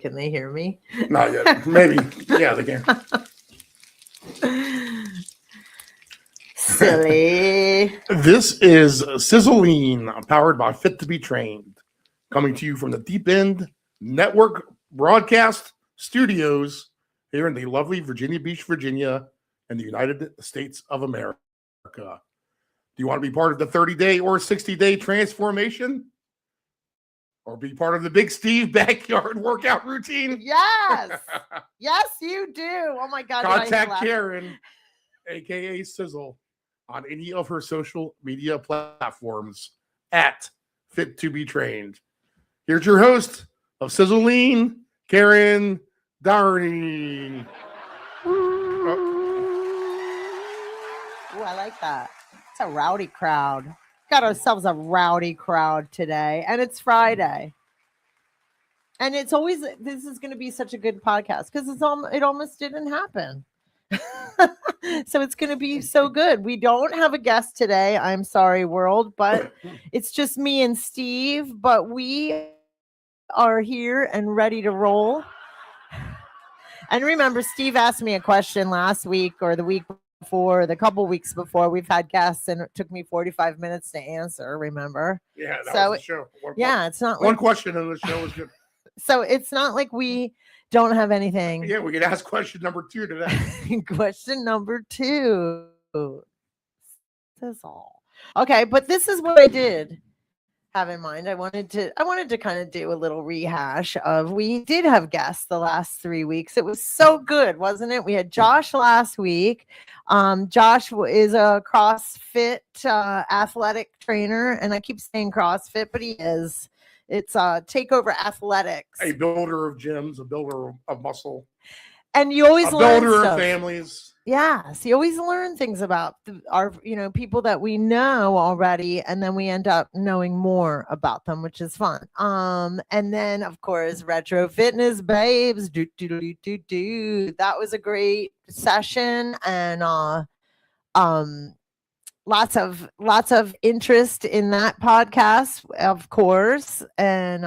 Can they hear me? Not yet. Maybe. Yeah, they can. Silly. This is Sizzle, powered by Fit to be Trained, coming to you from the Deep End Network Broadcast Studios here in the lovely Virginia Beach, Virginia, in the United States of America. Do you want to be part of the 30-day or 60-day transformation? Or be part of the Big Steve backyard workout routine? Yes. Yes, you do. Oh my God. Contact Karen, aka Sizzle, on any of her social media platforms at Fit to be Trained. Here's your host of Sizzle, Karen Dougherty. Oh, I like that. It's a rowdy crowd. Got ourselves a rowdy crowd today, and it's Friday. And it's always, this is going to be such a good podcast because it almost didn't happen. So it's going to be so good. We don't have a guest today. I'm sorry, world, but it's just me and Steve. But we are here and ready to roll. And remember, Steve asked me a question last week or the week before, the couple weeks before. We've had guests, and it took me 45 minutes to answer. Remember? Yeah, that was the show. It's not one question in the show was good. So it's not like we don't have anything. Yeah, we could ask question number 2 today. Question number 2. Sizzle. Okay, but this is what I did have in mind. I wanted to kind of do a little rehash of, we did have guests the last 3 weeks. It was so good, wasn't it? We had Josh last week. Josh is a CrossFit athletic trainer, and I keep saying CrossFit, but he is. It's Takeover Athletics. A builder of gyms, a builder of muscle. And you always learn builder stuff. of families. Yes, you always learn things about our, people that we know already, and then we end up knowing more about them, which is fun. And then of course, Retro Fitness Babes. That was a great session, and lots of interest in that podcast, of course. And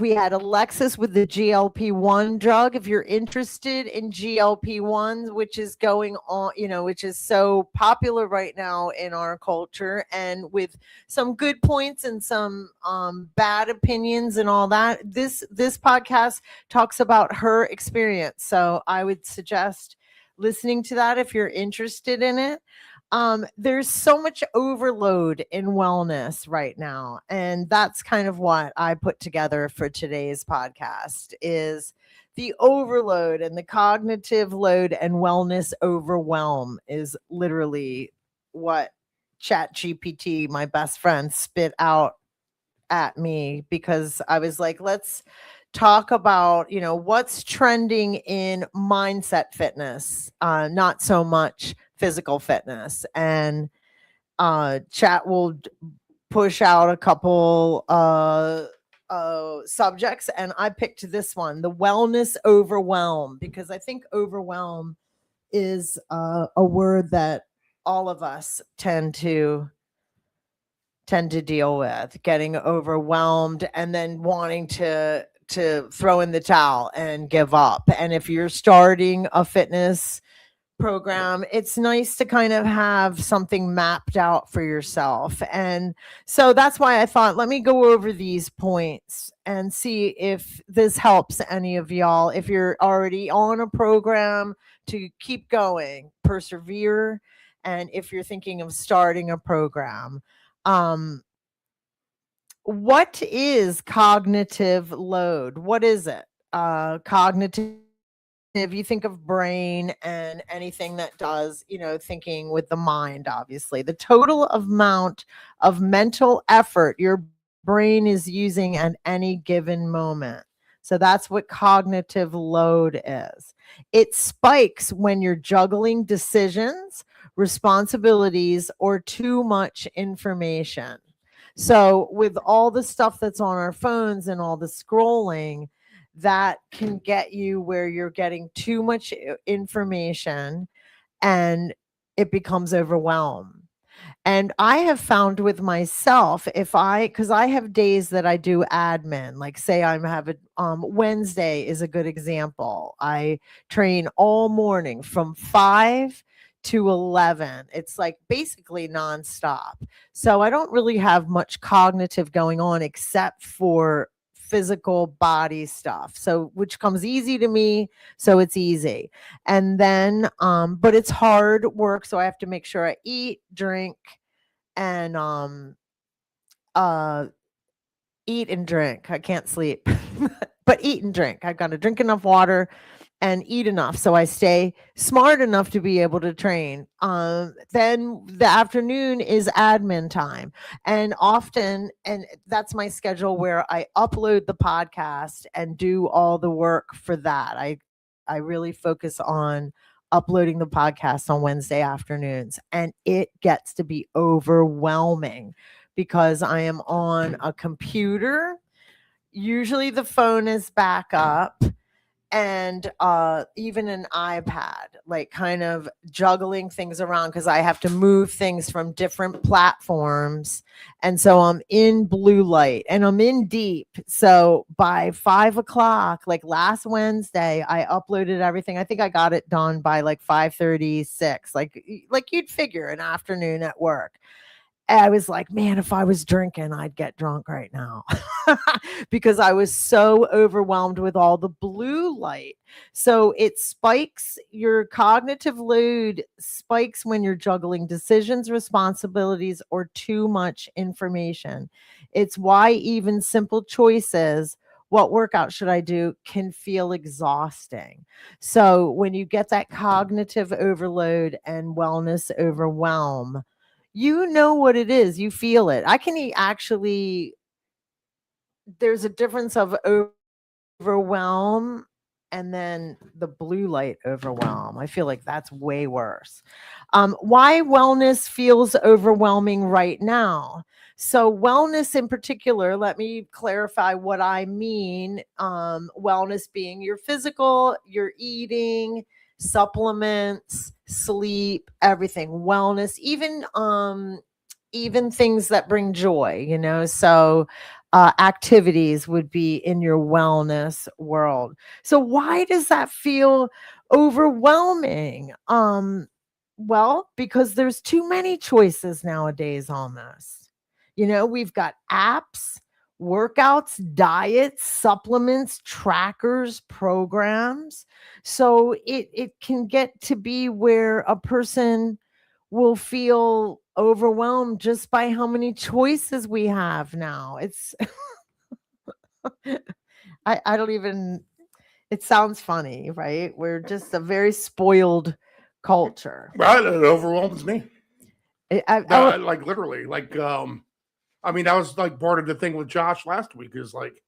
we had Alexis with the GLP-1 drug. If you're interested in GLP-1s, which is going on, which is so popular right now in our culture, and with some good points and some bad opinions and all that, this podcast talks about her experience. So I would suggest listening to that if you're interested in it. There's so much overload in wellness right now, and that's kind of what I put together for today's podcast, is the overload and the cognitive load, and wellness overwhelm is literally what ChatGPT, my best friend, spit out at me, because I was like, let's talk about, what's trending in mindset fitness, not so much physical fitness. And chat will push out a couple subjects, and I picked this one, the wellness overwhelm, because I think overwhelm is a word that all of us tend to deal with, getting overwhelmed and then wanting to throw in the towel and give up. And if you're starting a fitness program, it's nice to kind of have something mapped out for yourself. And so that's why I thought, let me go over these points and see if this helps any of y'all. If you're already on a program, to keep going, persevere. And if you're thinking of starting a program, what is cognitive load? What is it? Cognitive, you think of brain and anything that does, thinking with the mind, obviously. The total amount of mental effort your brain is using at any given moment. So that's what cognitive load is. It spikes when you're juggling decisions, responsibilities, or too much information. So with all the stuff that's on our phones and all the scrolling, that can get you where you're getting too much information and it becomes overwhelmed. And I have found with myself, because I have days that I do admin, like say I'm having, Wednesday is a good example. I train all morning from 5 to 11. It's like basically nonstop. So I don't really have much cognitive going on except for physical body stuff. So, which comes easy to me. So it's easy. And then, but it's hard work. So I have to make sure I eat, drink, and uh eat and drink. I can't sleep. But eat and drink. I've got to drink enough water and eat enough so I stay smart enough to be able to train. Then the afternoon is admin time. And often, and that's my schedule where I upload the podcast and do all the work for that. I really focus on uploading the podcast on Wednesday afternoons, and it gets to be overwhelming because I am on a computer. Usually the phone is back up, and even an iPad, like kind of juggling things around because I have to move things from different platforms. And so I'm in blue light and I'm in deep. So by 5 o'clock, like last Wednesday, I uploaded everything. I think I got it done by like 5:36, like you'd figure an afternoon at work. I was like, man, if I was drinking, I'd get drunk right now because I was so overwhelmed with all the blue light. So it spikes your cognitive load, spikes when you're juggling decisions, responsibilities, or too much information. It's why even simple choices, what workout should I do, can feel exhausting. So when you get that cognitive overload and wellness overwhelm, you know what it is. You feel it. I can actually, there's a difference of overwhelm and then the blue light overwhelm. I feel like that's way worse. Why wellness feels overwhelming right now. So wellness in particular, let me clarify what I mean. Wellness being your physical, your eating, supplements, sleep, everything. Wellness, even things that bring joy, so activities would be in your wellness world. So why does that feel overwhelming? Well, because there's too many choices nowadays almost. We've got apps, workouts, diets, supplements, trackers, programs. So it can get to be where a person will feel overwhelmed just by how many choices we have now. It's I don't even, it sounds funny, right? We're just a very spoiled culture. Well, it overwhelms me. I Like literally, I mean, that was like part of the thing with Josh last week is like,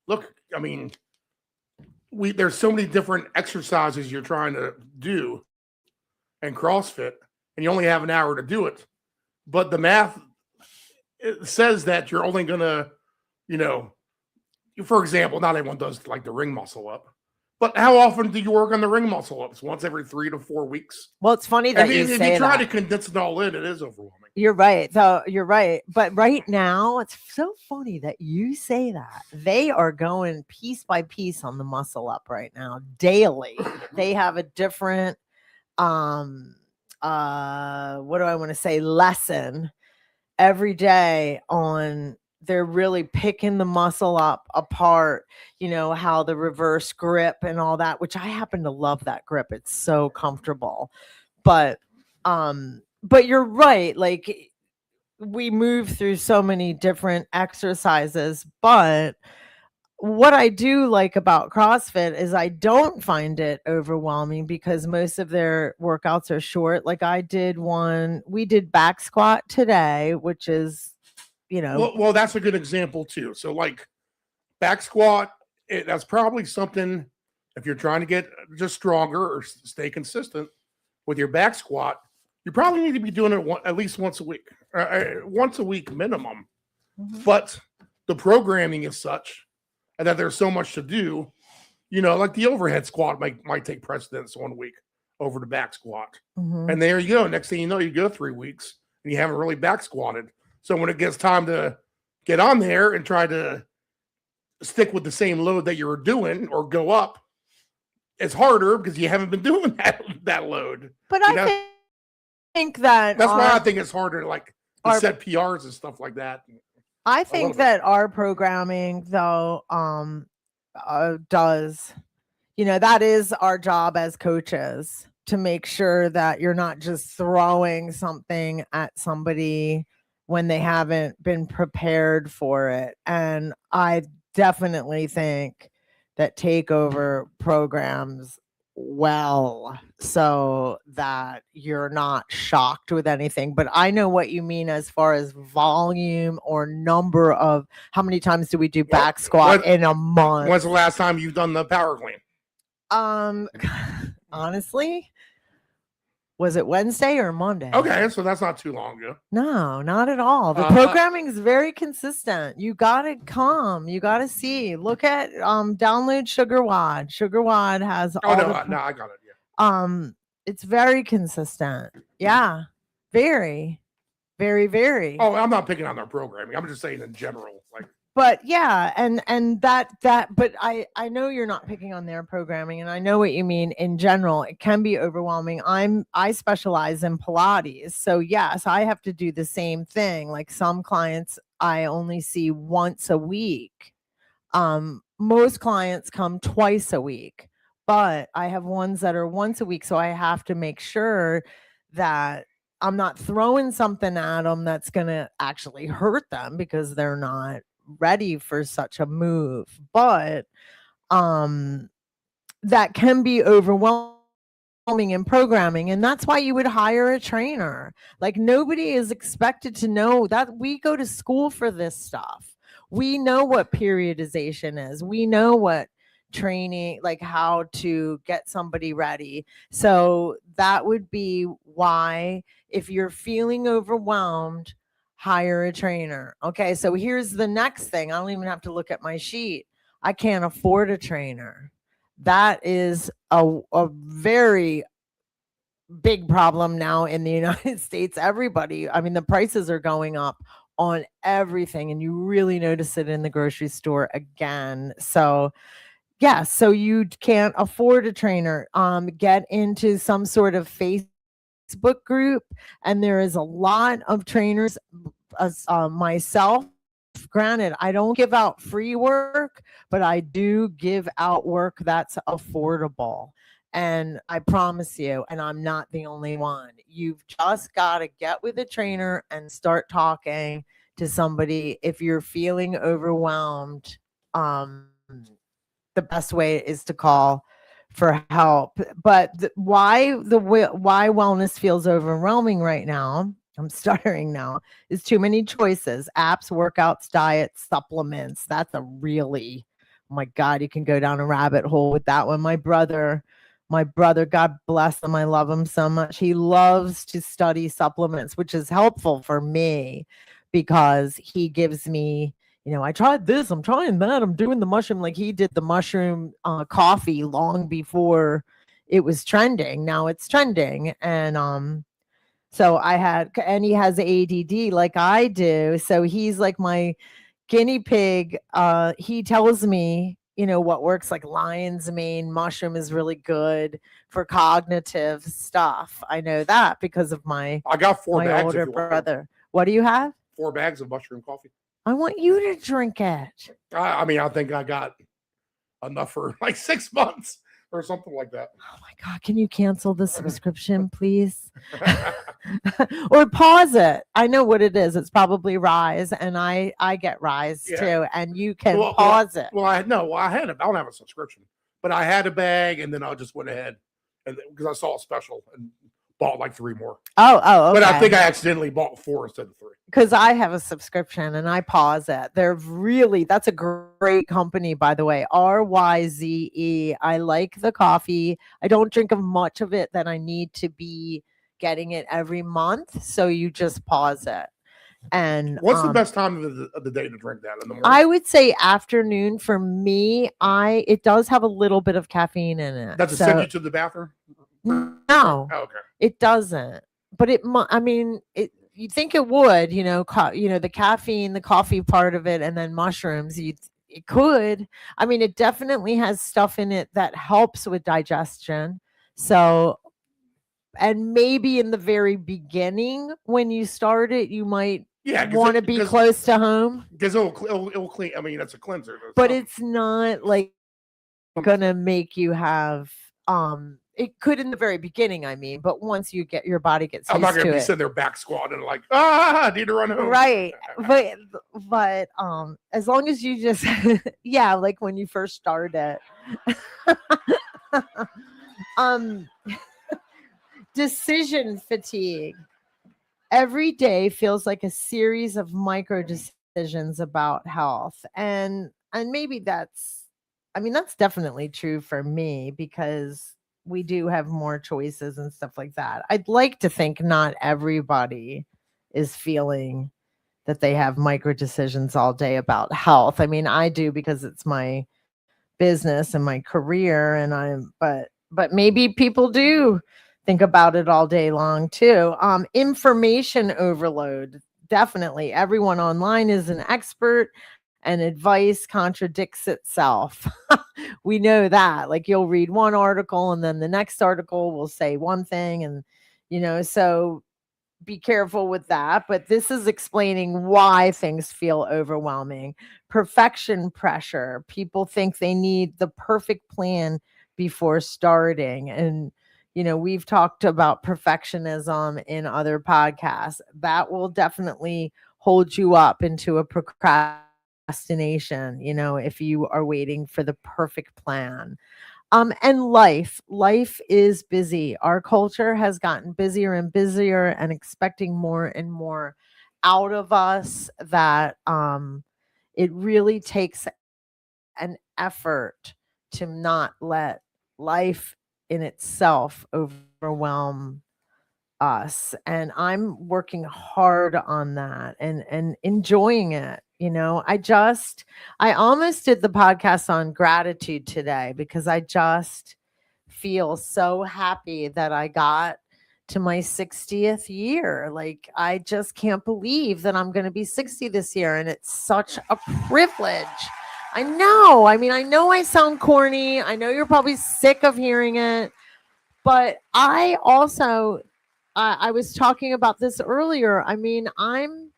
look, I mean, there's so many different exercises you're trying to do and CrossFit, and you only have an hour to do it. But the math, it says that you're only gonna, for example, not everyone does like the ring muscle up. But how often do you work on the ring muscle ups? Once every 3 to 4 weeks. Well, it's funny that you say if you try that. to condense it all in, it is overwhelming. You're right. So you're right. But right now, it's so funny that you say that. They are going piece by piece on the muscle up right now, daily. They have a different what do I want to say, lesson every day on, they're really picking the muscle up apart, how the reverse grip and all that, which I happen to love that grip. It's so comfortable. But you're right. Like, we move through so many different exercises, but what I do like about CrossFit is I don't find it overwhelming because most of their workouts are short. Like we did back squat today, which is, Well, that's a good example too. So like back squat, that's probably something, if you're trying to get just stronger or stay consistent with your back squat, you probably need to be doing it at least once a week, once a week minimum. Mm-hmm. But the programming is such and that there's so much to do, like the overhead squat might take precedence 1 week over the back squat. Mm-hmm. And there you go. Next thing you know, you go 3 weeks and you haven't really back squatted. So when it gets time to get on there and try to stick with the same load that you were doing or go up, it's harder because you haven't been doing that load. But I think that that's why I think it's harder to set PRs and stuff like that. I think that our programming though does, that is our job as coaches, to make sure that you're not just throwing something at somebody when they haven't been prepared for it. And I definitely think that takeover programs well so that you're not shocked with anything. But I know what you mean as far as volume or number of how many times do we do back squat in a month. When's the last time you've done the power clean? Honestly, was it Wednesday or Monday? Okay, so that's not too long ago. No, not at all. The programming is very consistent. You got to come. You got to see. Look at download Sugar WOD. Sugar WOD has I got it. Yeah. It's very consistent. Yeah, very, very, very. Oh, I'm not picking on their programming. I'm just saying in general, But yeah, and that but I know you're not picking on their programming, and I know what you mean. In general, it can be overwhelming. I specialize in Pilates, so yes, I have to do the same thing. Like some clients I only see once a week. Most clients come twice a week, but I have ones that are once a week, so I have to make sure that I'm not throwing something at them that's going to actually hurt them because they're not ready for such a move. But that can be overwhelming in programming, and that's why you would hire a trainer. Like nobody is expected to know that. We go to school for this stuff. We know what periodization is. We know what training, like how to get somebody ready. So that would be why, if you're feeling overwhelmed, hire a trainer. Okay, so here's the next thing. I don't even have to look at my sheet. I can't afford a trainer. That is a very big problem now in the United States. Everybody, I mean, the prices are going up on everything, and you really notice it in the grocery store again. So yeah, so you can't afford a trainer. Get into some sort of Facebook group, and there is a lot of trainers. Myself, granted, I don't give out free work, but I do give out work that's affordable. And I promise you, and I'm not the only one, you've just got to get with a trainer and start talking to somebody. If you're feeling overwhelmed, the best way is to call for help. But why wellness feels overwhelming right now, I'm stuttering now, is too many choices. Apps, workouts, diets, supplements. That's a really, oh my God, you can go down a rabbit hole with that one. My brother, God bless him, I love him so much. He loves to study supplements, which is helpful for me because he gives me, I tried this, I'm trying that, I'm doing the mushroom. Like he did the mushroom coffee long before it was trending. Now it's trending. And so and he has ADD like I do. So he's like my guinea pig. He tells me, what works, like lion's mane mushroom is really good for cognitive stuff. I know that because of I got 4 my bags older brother. What do you have? 4 bags of mushroom coffee. I want you to drink it. I mean, I think I got enough for like 6 months or something like that. Oh my God, can you cancel the subscription, please? Or pause it. I know what it is. It's probably Rise, and I get Rise too, and you can pause it. Well, I don't have a subscription, but I had a bag, and then I just went ahead and because I saw a special and bought like 3 more. Oh, okay. But I think I accidentally bought 4 instead of 3. Because I have a subscription and I pause it. That's a great company, by the way. RYZE. I like the coffee. I don't drink much of it that I need to be getting it every month. So you just pause it. And what's the best time of the day to drink that? In the morning? I would say afternoon for me. It does have a little bit of caffeine in it. Does it send you to the bathroom? No. Oh, okay. It doesn't. But you think it would, the caffeine, the coffee part of it, and then mushrooms. It could. I mean, it definitely has stuff in it that helps with digestion. So, and maybe in the very beginning when you start it, you might want to be close to home because it'll clean. I mean, that's a cleanser, but it's not like gonna make you have it could in the very beginning, I mean, but once you get your body gets I'm not used gonna to be it. sitting there back squatting like, I need to run home. Right. But as long as you just yeah, like when you first start it. Decision fatigue. Every day feels like a series of micro decisions about health. And maybe that's definitely true for me because we do have more choices and stuff like that. I'd like to think not everybody is feeling that they have micro decisions all day about health. I mean, I do because it's my business and my career but maybe people do think about it all day long too. Information overload. Definitely. Everyone online is an expert and advice contradicts itself. We know that. Like you'll read one article and then the next article will say one thing and so be careful with that. But this is explaining why things feel overwhelming. Perfection pressure. People think they need the perfect plan before starting. And, we've talked about perfectionism in other podcasts. That will definitely hold you up into a procrastination, if you are waiting for the perfect plan. And life is busy. Our culture has gotten busier and busier and expecting more and more out of us that it really takes an effort to not let life in itself overwhelm us. And I'm working hard on that and enjoying it. I almost did the podcast on gratitude today because I just feel so happy that I got to my 60th year. Like I just can't believe that I'm going to be 60 this year and it's such a privilege. I know. I mean, I know I sound corny. I know you're probably sick of hearing it. But I also I was talking about this earlier. I mean, I'm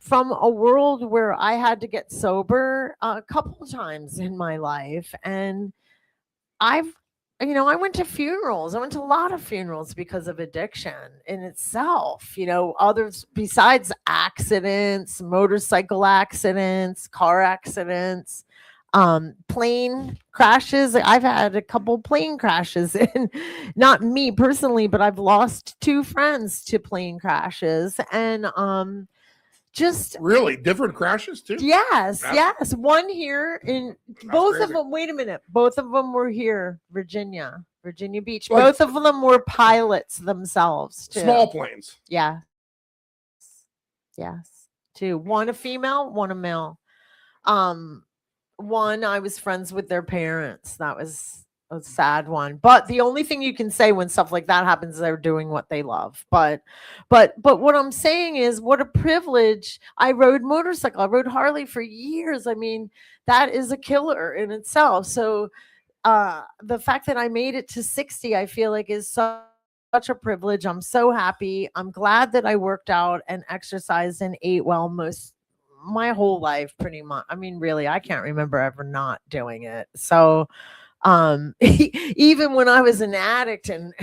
from a world where I had to get sober a couple times in my life. And I've, I went to funerals. I went to a lot of funerals because of addiction in itself. Others besides accidents, motorcycle accidents, car accidents, plane crashes. I've had a couple plane crashes and not me personally, but I've lost 2 friends to plane crashes. And just really different crashes too. Yes. One here in both of them. Wait a minute. Both of them were here, Virginia Beach. Like, both of them were pilots themselves too. Small planes. Yeah. Yes. 2. One a female, one a male. One I was friends with their parents. That was a sad one. But the only thing you can say when stuff like that happens is they're doing what they love. But what I'm saying is what a privilege. I rode motorcycle. I rode Harley for years. I mean, that is a killer in itself. So the fact that I made it to 60, I feel like is such a privilege. I'm so happy. I'm glad that I worked out and exercised and ate well my whole life pretty much. I mean, really, I can't remember ever not doing it. So even when I was an addict and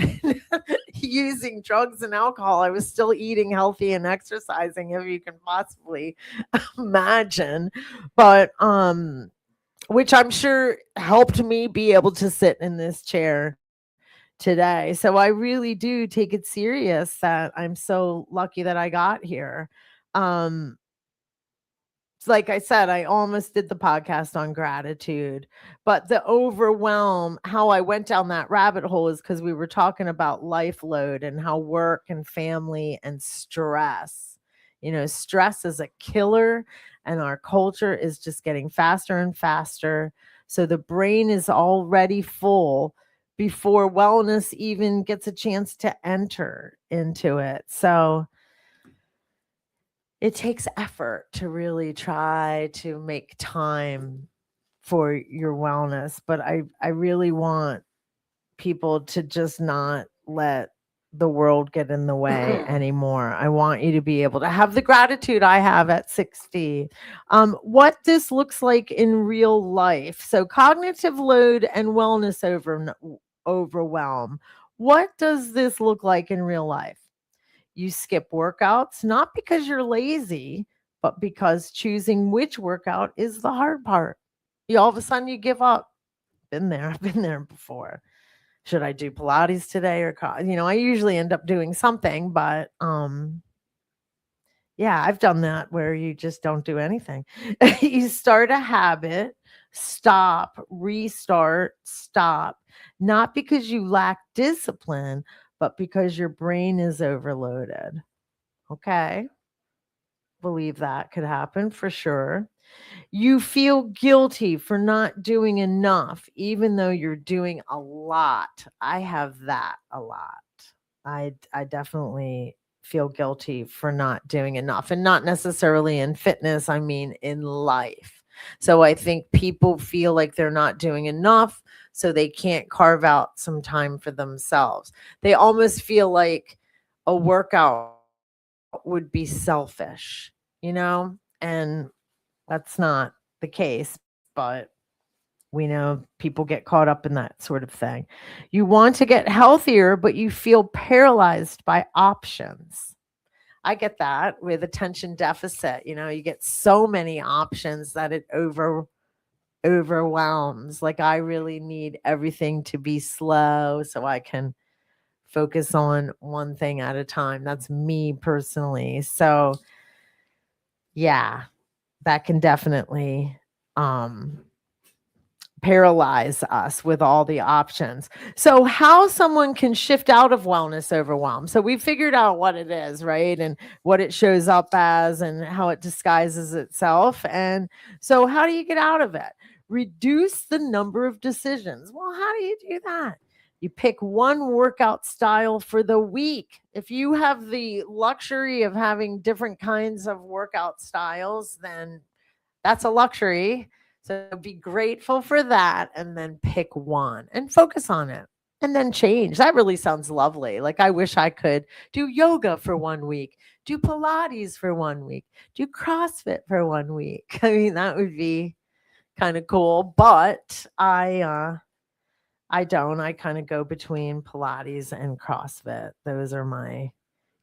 using drugs and alcohol, I was still eating healthy and exercising, if you can possibly imagine. But which I'm sure helped me be able to sit in this chair today. So I really do take it serious that I'm so lucky that I got here. Like I said, I almost did the podcast on gratitude, but the overwhelm, how I went down that rabbit hole is because we were talking about life load and how work and family and stress, stress is a killer and our culture is just getting faster and faster. So the brain is already full before wellness even gets a chance to enter into it. So it takes effort to really try to make time for your wellness. But I really want people to just not let the world get in the way anymore. I want you to be able to have the gratitude I have at 60. What this looks like in real life. So cognitive load and wellness overwhelm. What does this look like in real life? You skip workouts, not because you're lazy, but because choosing which workout is the hard part. You all of a sudden you give up. Been there. I've been there before. Should I do Pilates today or I usually end up doing something, but yeah, I've done that where you just don't do anything. You start a habit, stop, restart, stop, not because you lack discipline, but because your brain is overloaded. Okay. Believe that could happen for sure. You feel guilty for not doing enough, even though you're doing a lot. I have that a lot. I definitely feel guilty for not doing enough, and not necessarily in fitness. I mean, in life. So I think people feel like they're not doing enough, so they can't carve out some time for themselves. They almost feel like a workout would be selfish, and that's not the case, but we know people get caught up in that sort of thing. You want to get healthier, but you feel paralyzed by options. I get that with attention deficit. You get so many options that it overwhelms. Like, I really need everything to be slow so I can focus on one thing at a time. That's me personally. So, yeah, that can definitely paralyze us with all the options. So how someone can shift out of wellness overwhelm. So we figured out what it is, right? And what it shows up as and how it disguises itself. And so how do you get out of it? Reduce the number of decisions. Well, how do you do that? You pick one workout style for the week. If you have the luxury of having different kinds of workout styles, then that's a luxury. So be grateful for that, and then pick one and focus on it, and then change. That really sounds lovely. Like, I wish I could do yoga for 1 week, do Pilates for 1 week, do CrossFit for 1 week. I mean, that would be kind of cool, but I don't. I kind of go between Pilates and CrossFit. Those are my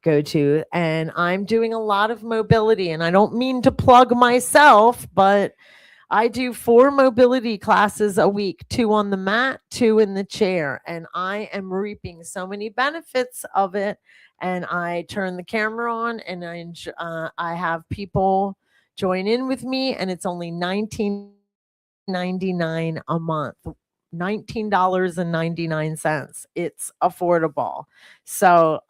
go-to, and I'm doing a lot of mobility, and I don't mean to plug myself, but I do 4 mobility classes a week, 2 on the mat, 2 in the chair, and I am reaping so many benefits of it. And I turn the camera on, and I have people join in with me, and it's only $19.99 a month. $19.99. It's affordable. So,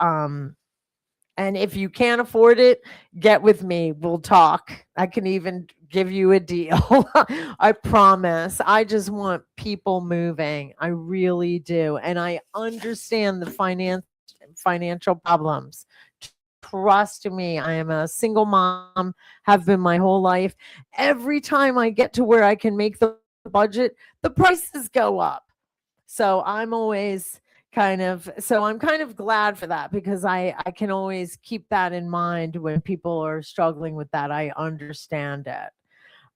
and if you can't afford it, get with me. We'll talk. I can even give you a deal. I promise. I just want people moving. I really do. And I understand the financial problems. Trust me, I am a single mom, have been my whole life. Every time I get to where I can make the budget, the prices go up. So I'm kind of glad for that, because I can always keep that in mind when people are struggling with that. I understand it.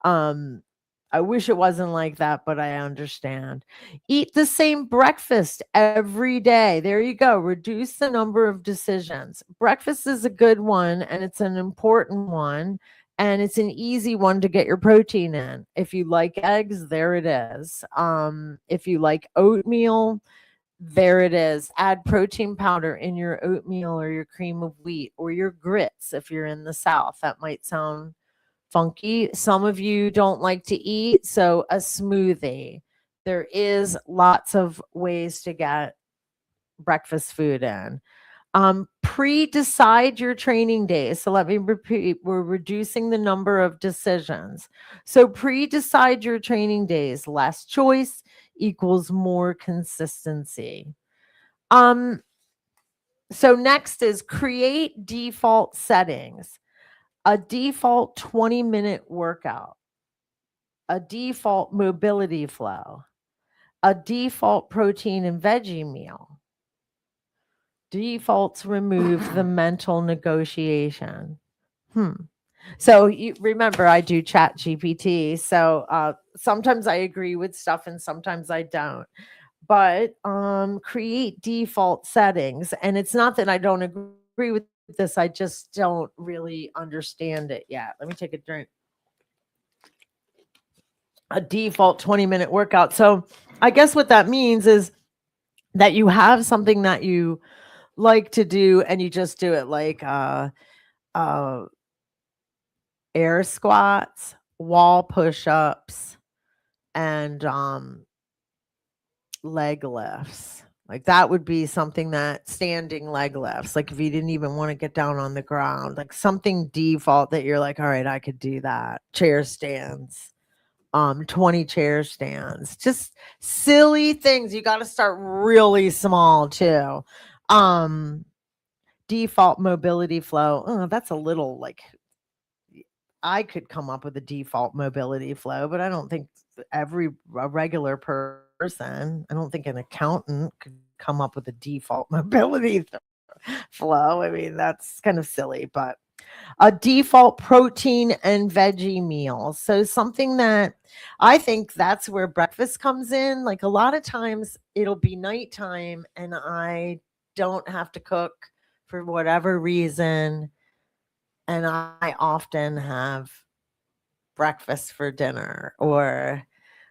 I wish it wasn't like that, but I understand. Eat the same breakfast every day. There you go. Reduce the number of decisions. Breakfast is a good one, and it's an important one, and it's an easy one to get your protein in. If you like eggs, there it is. If you like oatmeal, there it is. Add protein powder in your oatmeal or your cream of wheat or your grits if you're in the South. That might sound funky. Some of you don't like to eat, so a smoothie. There is lots of ways to get breakfast food in. Pre-decide your training days. So let me repeat, we're reducing the number of decisions. So pre-decide your training days. Less choice equals more consistency. So next is create default settings. a default 20-minute workout, a default mobility flow, a default protein and veggie meal. Defaults remove the mental negotiation. So you remember, I do chat GPT. So sometimes I agree with stuff and sometimes I don't. But create default settings. And it's not that I don't agree with this, I just don't really understand it yet. Let me take a drink. A default 20-minute workout. So I guess what that means is that you have something that you like to do and you just do it, like air squats, wall push-ups, and leg lifts. Like that would be something, that standing leg lifts. Like if you didn't even want to get down on the ground, like something default that you're like, all right, I could do that. Chair stands, 20 chair stands, just silly things. You got to start really small too. Default mobility flow. Oh, that's a little like, I could come up with a default mobility flow, but I don't think a regular person, I don't think an accountant could come up with a default mobility flow. I mean, that's kind of silly, but a default protein and veggie meal. So something that, I think that's where breakfast comes in. Like a lot of times it'll be nighttime and I don't have to cook for whatever reason. And I often have breakfast for dinner, or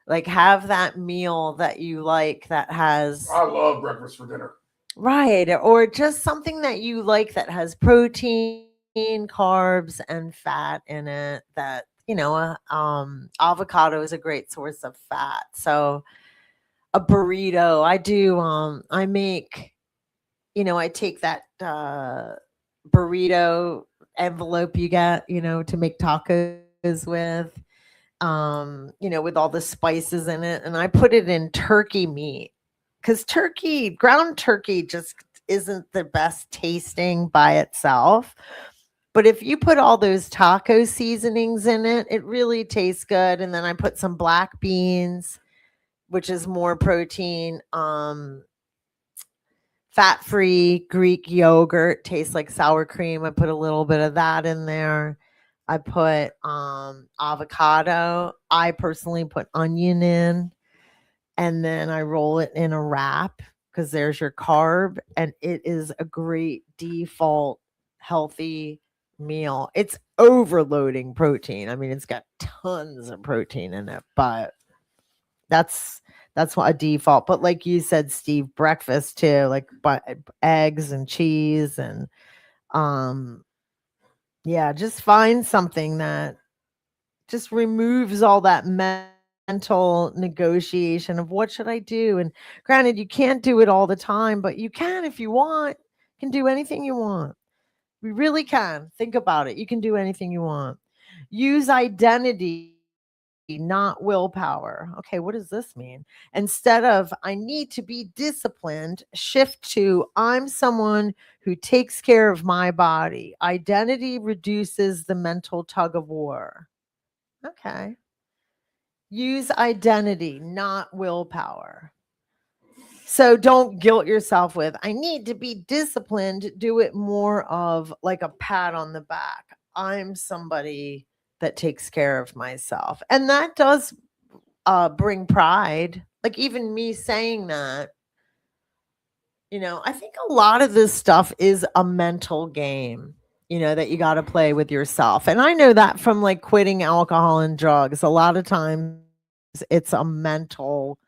like have that meal that you like that has, I love breakfast for dinner. right, or just something that you like that has protein, carbs, and fat in it. That, avocado is a great source of fat. So a burrito, I make, I take that burrito envelope you get, to make tacos with, with all the spices in it, and I put it in turkey meat, because ground turkey just isn't the best tasting by itself. But if you put all those taco seasonings in it, it really tastes good. And then I put some black beans, which is more protein, fat-free Greek yogurt, tastes like sour cream. I put a little bit of that in there. I put avocado. I personally put onion in, and then I roll it in a wrap, because there's your carb, and it is a great default healthy meal. It's overloading protein. I mean, it's got tons of protein in it, but that's what a default. But like you said, Steve, breakfast too, like eggs and cheese, and yeah, just find something that just removes all that mental negotiation of what should I do. And granted, you can't do it all the time, but you can if you want. You can do anything you want. We really can. Think about it. You can do anything you want. Use identity, not willpower. Okay, what does this mean? Instead of I need to be disciplined, shift to I'm someone who takes care of my body. Identity reduces the mental tug of war. Okay. Use identity, not willpower. So don't guilt yourself with, I need to be disciplined. Do it more of like a pat on the back. I'm somebody that takes care of myself. And that does bring pride. Like even me saying that, I think a lot of this stuff is a mental game, that you got to play with yourself. And I know that from like quitting alcohol and drugs. A lot of times it's a mental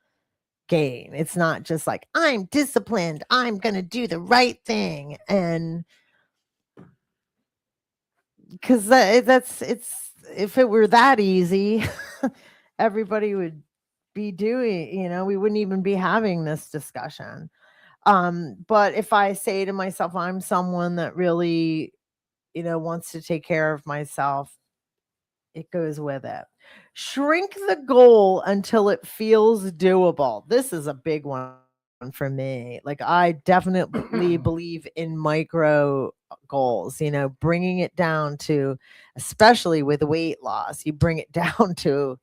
game. It's not just like, I'm disciplined, I'm going to do the right thing. And because if it were that easy, everybody would be doing, we wouldn't even be having this discussion. But if I say to myself, I'm someone that really, wants to take care of myself, it goes with it. Shrink the goal until it feels doable. This is a big one for me. Like I definitely believe in micro goals, bringing it down to, especially with weight loss, you bring it down to,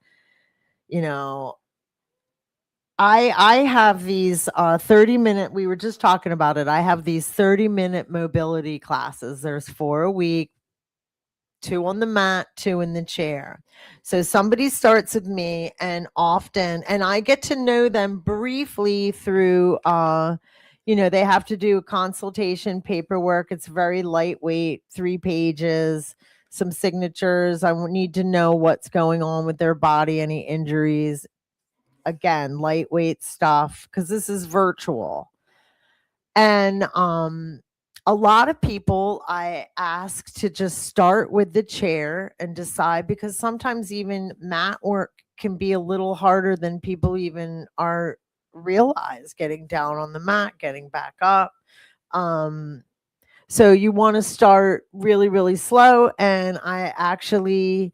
I have these 30-minute, we were just talking about it. I have these 30-minute mobility classes. There's 4 a week, 2 on the mat, 2 in the chair. So somebody starts with me, and I get to know them briefly through, they have to do a consultation paperwork. It's very lightweight, 3 pages, some signatures. I need to know what's going on with their body, any injuries. Again, lightweight stuff, because this is virtual. And a lot of people I ask to just start with the chair and decide, because sometimes even mat work can be a little harder than people even are realize, getting down on the mat, getting back up. So you want to start really, really slow. And I actually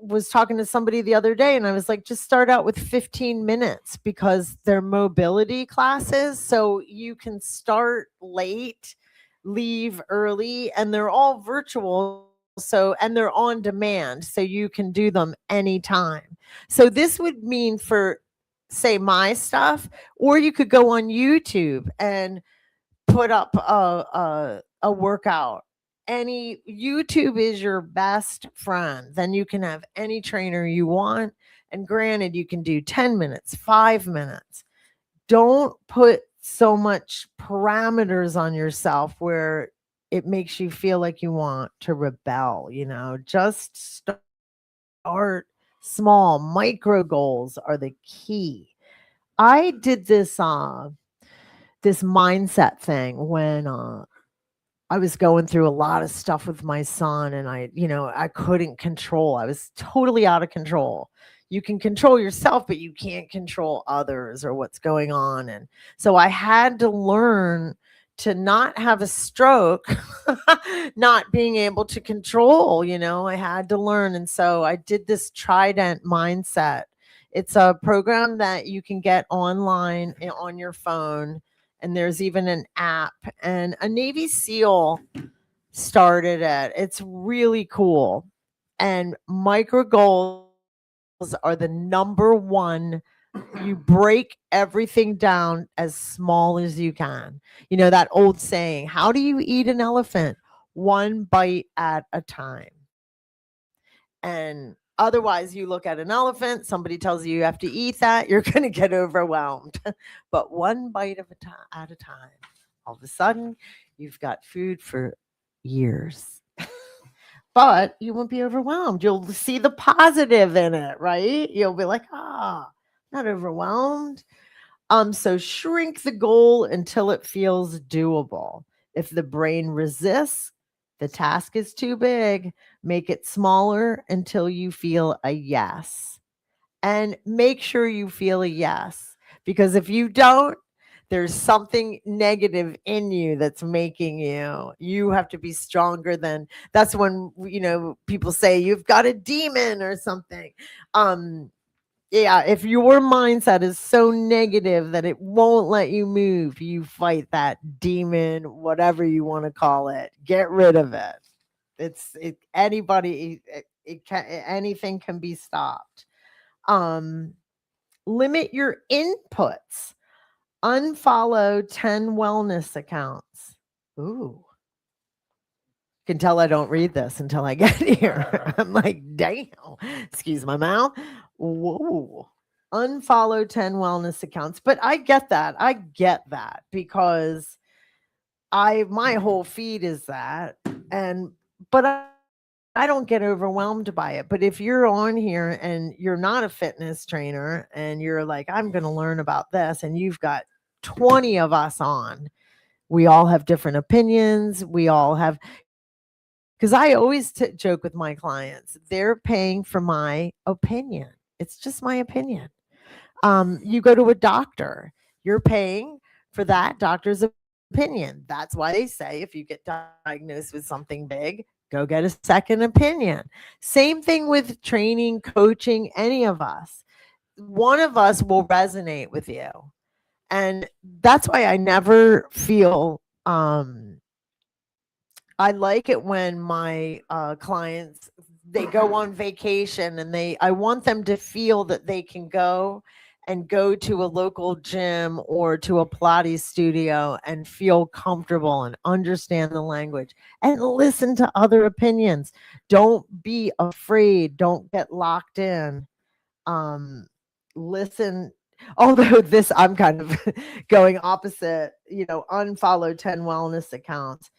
was talking to somebody the other day, and I was like, just start out with 15 minutes, because they're mobility classes. So you can start late, leave early, and they're all virtual. So, and they're on demand, so you can do them anytime. So this would mean for, say, my stuff, or you could go on YouTube and put up a workout. YouTube is your best friend. Then you can have any trainer you want. And granted, you can do 10 minutes, 5 minutes. Don't put so much parameters on yourself where it makes you feel like you want to rebel. Just start small. Micro goals are the key. I did this mindset thing when I was going through a lot of stuff with my son, and I couldn't control. I was totally out of control. You can control yourself, but you can't control others or what's going on. And so I had to learn to not have a stroke, not being able to control, I had to learn. And so I did this Trident mindset. It's a program that you can get online on your phone. And there's even an app, and a Navy SEAL started it. It's really cool. And micro goals are the number one. You break everything down as small as you can. That old saying, how do you eat an elephant? One bite at a time. And otherwise, you look at an elephant, somebody tells you have to eat that, you're going to get overwhelmed. But one bite at a time, all of a sudden, you've got food for years. But you won't be overwhelmed. You'll see the positive in it, right? You'll be like, not overwhelmed. So shrink the goal until it feels doable. If the brain resists, the task is too big, make it smaller until you feel a yes. And make sure you feel a yes, because if you don't, there's something negative in you that's making you have to be stronger than. That's when, people say you've got a demon or something. Yeah, if your mindset is so negative that it won't let you move, you fight that demon, whatever you want to call it. Get rid of it. Anything can be stopped. Limit your inputs. Unfollow 10 wellness accounts. Ooh. Can tell I don't read this until I get here. I'm like, damn, excuse my mouth. Whoa. Unfollow 10 wellness accounts. But I get that. Because my whole feed is that. But I don't get overwhelmed by it. But if you're on here and you're not a fitness trainer and you're like, I'm going to learn about this, and you've got 20 of us on, we all have different opinions. We all have. Because I always joke with my clients, they're paying for my opinion. It's just my opinion. You go to a doctor, you're paying for that doctor's opinion. That's why they say if you get diagnosed with something big, go get a second opinion. Same thing with training, coaching, any of us. One of us will resonate with you. And that's why I never feel I like it when my clients, they go on vacation and I want them to feel that they can go to a local gym or to a Pilates studio and feel comfortable and understand the language and listen to other opinions. Don't be afraid. Don't get locked in. Listen. Although this, I'm kind of going opposite, unfollow 10 wellness accounts.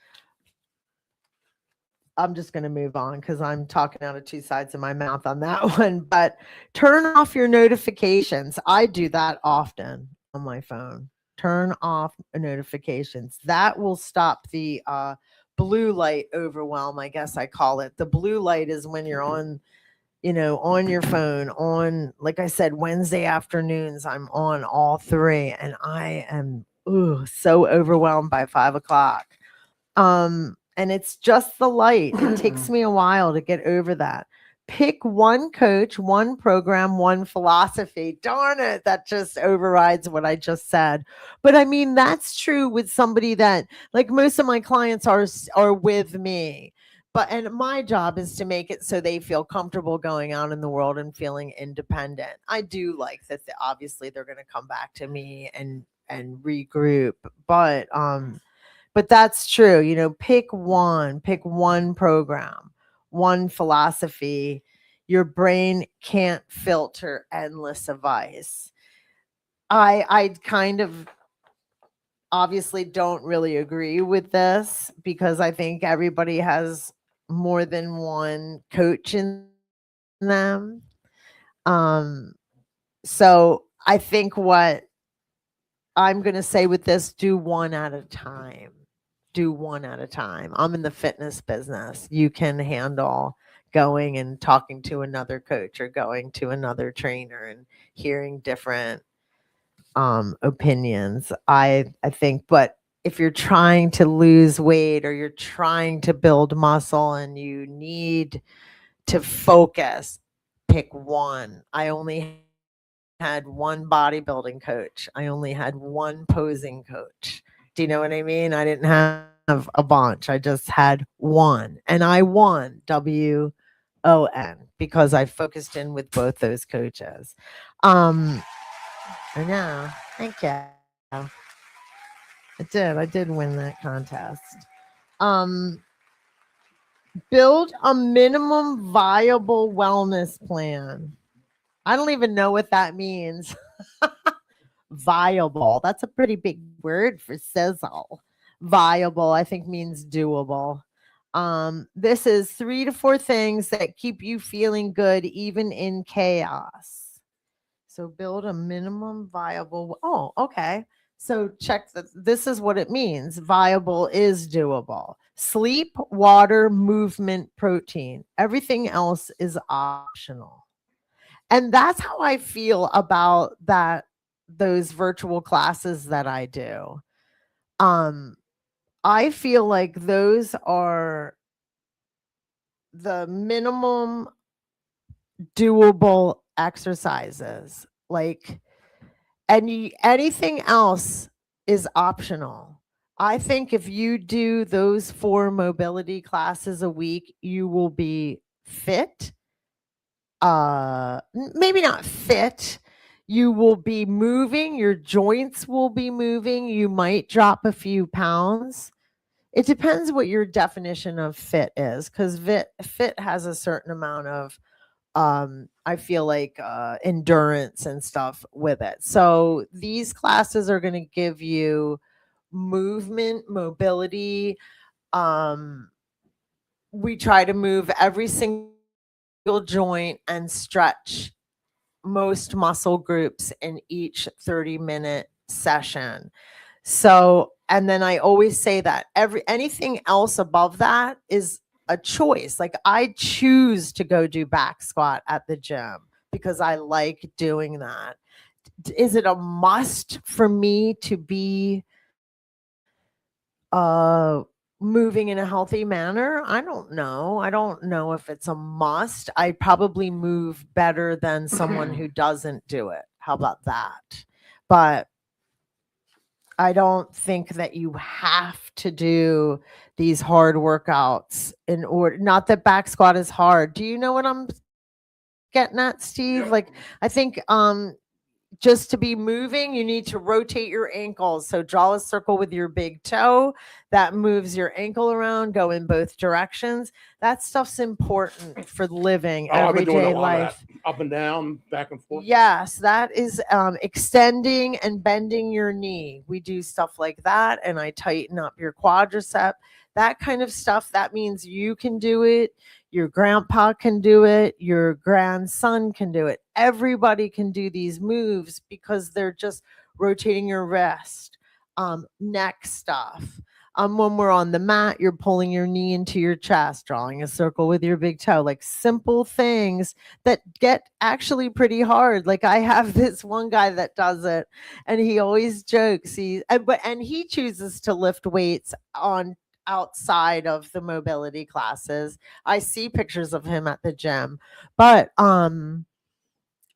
I'm just going to move on because I'm talking out of two sides of my mouth on that one. But turn off your notifications. I do that often on my phone. Turn off notifications. That will stop the blue light overwhelm, I guess I call it. The blue light is when you're on, on your phone, on, like I said, Wednesday afternoons, I'm on all three, and I am so overwhelmed by 5 o'clock. And it's just the light. It takes me a while to get over that. Pick one coach, one program, one philosophy. Darn it, that just overrides what I just said. But I mean, that's true with somebody that, like, most of my clients are with me. And my job is to make it so they feel comfortable going out in the world and feeling independent. I do like that obviously they're going to come back to me and regroup. But that's true. Pick one program, one philosophy. Your brain can't filter endless advice. I kind of obviously don't really agree with this because I think everybody has more than one coach in them. So I think what I'm going to say with this, do one at a time. Do one at a time. I'm in the fitness business. You can handle going and talking to another coach or going to another trainer and hearing different opinions. I think, but if you're trying to lose weight or you're trying to build muscle and you need to focus, pick one. I only had one bodybuilding coach. I only had one posing coach. Do you know what I mean? I didn't have a bunch. I just had one. And I won, WON, because I focused in with both those coaches. I know. Thank you. I did win that contest. Build a minimum viable wellness plan. I don't even know what that means. Viable. That's a pretty big word for Sizzle. Viable, I think, means doable. This is 3 to 4 things that keep you feeling good even in chaos. So build a minimum viable. Oh, okay. So check that. This is what it means. Viable is doable. Sleep, water, movement, protein. Everything else is optional. And that's how I feel about those virtual classes that I do. I feel like those are the minimum doable exercises. Like anything else is optional. I think if you do those 4 mobility classes a week, you will be fit. Maybe not fit. You will be moving, your joints will be moving, you might drop a few pounds. It depends what your definition of fit is, because fit has a certain amount of I feel like endurance and stuff with it. So these classes are going to give you movement, mobility. We try to move every single joint and stretch most muscle groups in each 30-minute session. So, and then I always say that anything else above that is a choice. Like, I choose to go do back squat at the gym because I like doing that. Is it a must for me to be moving in a healthy manner? I don't know. I don't know if it's a must. I probably move better than someone who doesn't do it. How about that? But I don't think that you have to do these hard workouts in order. Not that back squat is hard. Do you know what I'm getting at, Steve? Yep. Like, I think just to be moving, you need to rotate your ankles. So draw a circle with your big toe that moves your ankle around, go in both directions. That stuff's important for living I've been doing a everyday lot of life. that. Up and down, back and forth. Yes, that is extending and bending your knee. We do stuff like that, and I tighten up your quadricep. That kind of stuff. That means you can do it. Your grandpa can do it. Your grandson can do it. Everybody can do these moves because they're just rotating your wrist, neck stuff. When we're on the mat, you're pulling your knee into your chest, drawing a circle with your big toe, like simple things that get actually pretty hard. Like I have this one guy that does it, and he always jokes. And he chooses to lift weights on outside of the mobility classes. I see pictures of him at the gym, but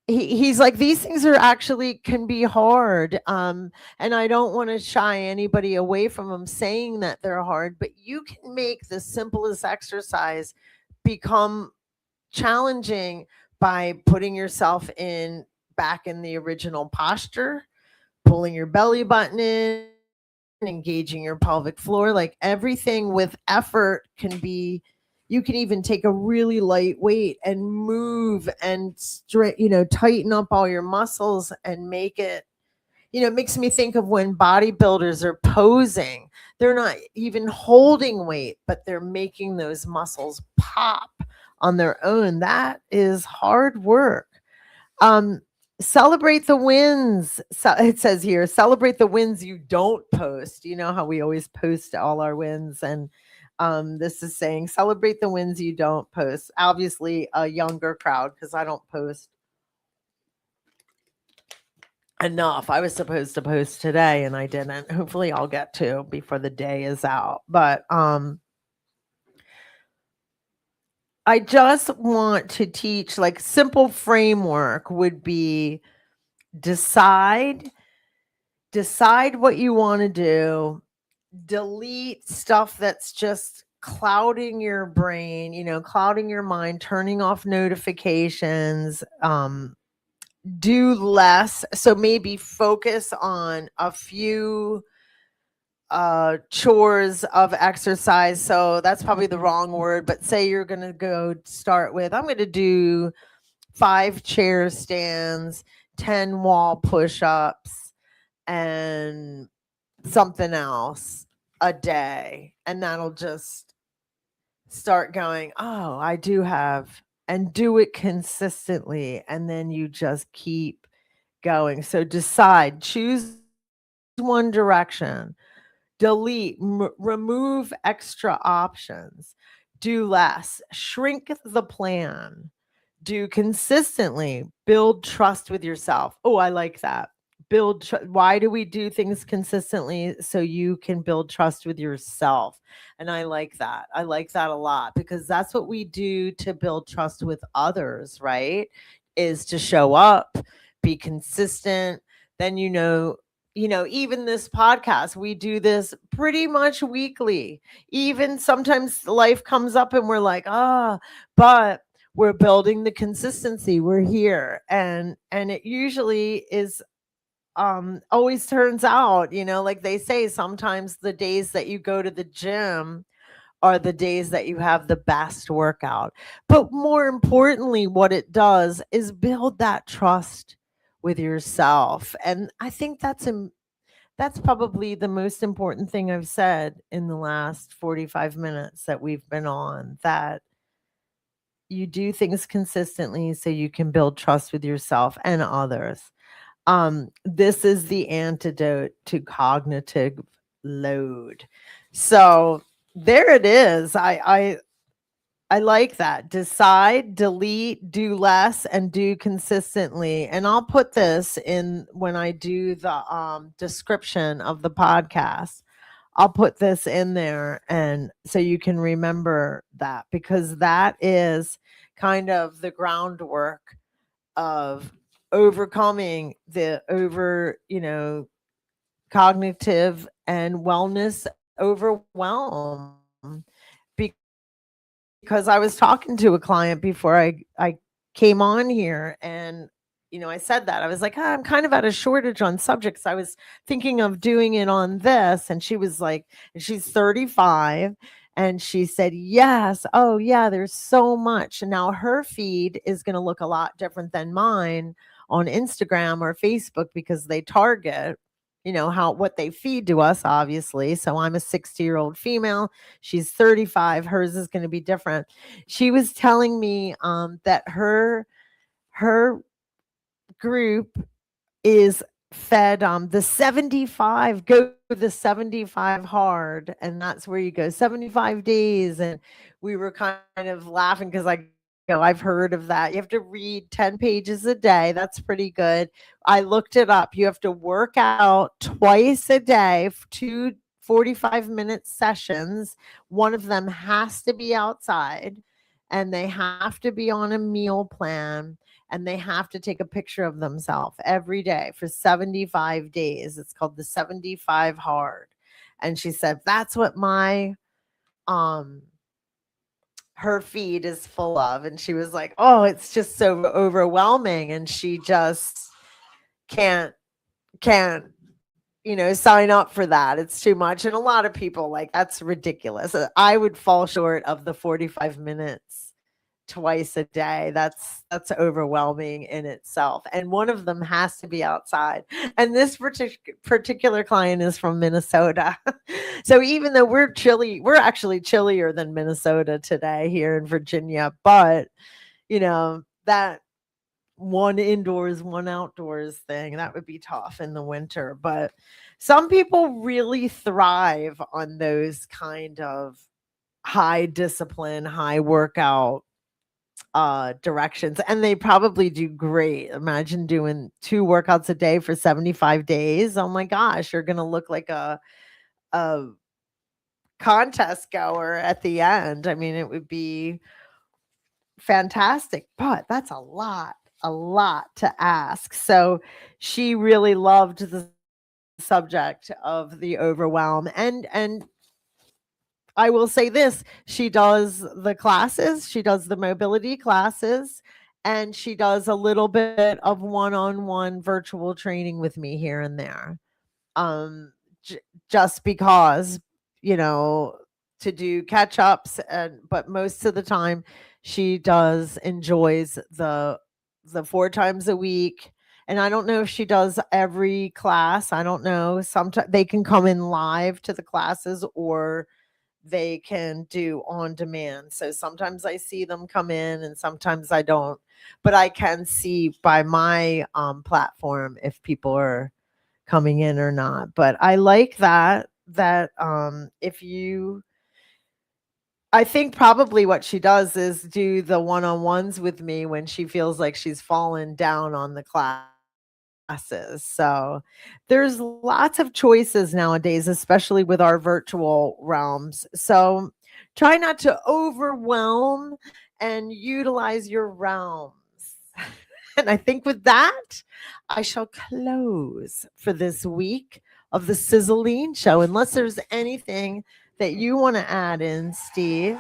he's like, these things are actually can be hard, and I don't want to shy anybody away from them saying that they're hard, but you can make the simplest exercise become challenging by putting yourself in back in the original posture, pulling your belly button in, engaging your pelvic floor. Like everything with effort can be, you can even take a really light weight and move and tighten up all your muscles and make it, it makes me think of when bodybuilders are posing. They're not even holding weight, but they're making those muscles pop on their own. That is hard work. Celebrate the wins. So it says here, celebrate the wins you don't post. You know how we always post all our wins, and this is saying celebrate the wins you don't post. Obviously, a younger crowd because I don't post enough. I was supposed to post today and I didn't. Hopefully, I'll get to before the day is out. But I just want to teach, like, simple framework would be decide what you want to do, delete stuff that's just clouding your brain, clouding your mind, turning off notifications, do less. So maybe focus on a few chores of exercise. So that's probably the wrong word, but say you're going to go start with, I'm going to do 5 chair stands, 10 wall push-ups, and something else a day. And that'll just start going, oh, I do have, and do it consistently. And then you just keep going. So decide, choose one direction, delete, remove extra options, do less, shrink the plan, do consistently, build trust with yourself. Oh, I like that. Why do we do things consistently? So you can build trust with yourself. And I like that. I like that a lot because that's what we do to build trust with others, right? Is to show up, be consistent. Then, even this podcast, we do this pretty much weekly. Even sometimes life comes up and we're like, but we're building the consistency. We're here. And it usually is always turns out, like they say, sometimes the days that you go to the gym are the days that you have the best workout. But more importantly, what it does is build that trust with yourself. And I think that's probably the most important thing I've said in the last 45 minutes that we've been on, that you do things consistently so you can build trust with yourself and others. This is the antidote to cognitive load. So there it is. I like that. Decide, delete, do less, and do consistently. And I'll put this in when I do the description of the podcast. I'll put this in there, and so you can remember that, because that is kind of the groundwork of overcoming the cognitive and wellness overwhelm, because I was talking to a client before I came on here, and I said that I was like, I'm kind of at a shortage on subjects. I was thinking of doing it on this, and she was like, and she's 35, and she said, yes, oh yeah, there's so much. And now her feed is going to look a lot different than mine on Instagram or Facebook, because they target how what they feed to us, obviously. So I'm a 60-year-old female, she's 35, hers is going to be different. She was telling me that her group is fed the 75, go the 75 hard, and that's where you go 75 days. And we were kind of laughing because I've heard of that. You have to read 10 pages a day. That's pretty good. I looked it up. You have to work out twice a day, two 45-minute sessions. One of them has to be outside, and they have to be on a meal plan, and they have to take a picture of themselves every day for 75 days. It's called the 75 hard. And she said that's what my her feed is full of. And she was like, oh, it's just so overwhelming, and she just can't sign up for that. It's too much. And a lot of people like, that's ridiculous. I would fall short of the 45 minutes twice a day. That's overwhelming in itself. And one of them has to be outside. And this particular client is from Minnesota. So even though we're chilly, we're actually chillier than Minnesota today here in Virginia. But that one indoors, one outdoors thing, that would be tough in the winter. But some people really thrive on those kind of high discipline, high workout directions, and they probably do great. Imagine doing 2 workouts a day for 75 days. Oh my gosh, you're going to look like a contest goer at the end. I mean, it would be fantastic, but that's a lot to ask. So she really loved the subject of the overwhelm, and I will say this, she does the classes, she does the mobility classes, and she does a little bit of one-on-one virtual training with me here and there. Um, just because, to do catch ups, but most of the time she enjoys the 4 times a week. And I don't know if she does every class. I don't know. Sometimes they can come in live to the classes, or they can do on demand. So sometimes I see them come in and sometimes I don't, but I can see by my platform if people are coming in or not. But I like that I think probably what she does is do the one-on-ones with me when she feels like she's fallen down on the classes. So there's lots of choices nowadays, especially with our virtual realms. So try not to overwhelm and utilize your realms. And I think with that, I shall close for this week of the Sizzle Show, unless there's anything that you want to add in, Steve.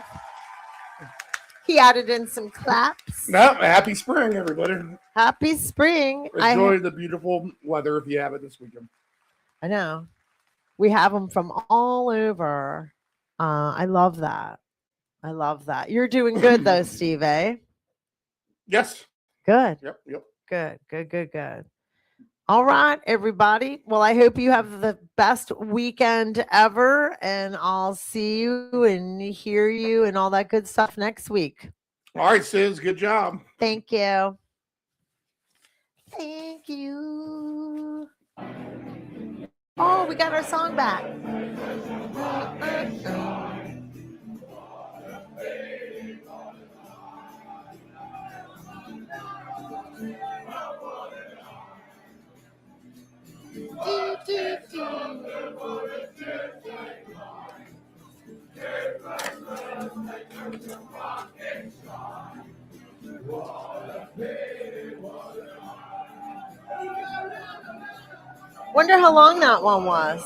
He added in some claps. No, happy spring, everybody. Happy spring. Enjoy the beautiful weather if you have it this weekend. I know. We have them from all over. I love that. I love that. You're doing good though, Steve, eh? Yes. Good. Yep. Good. All right, everybody. Well, I hope you have the best weekend ever, and I'll see you and hear you and all that good stuff next week. All right, Sis. Good job. Thank you. Thank you. Oh, we got our song back. Wonder how long that one was.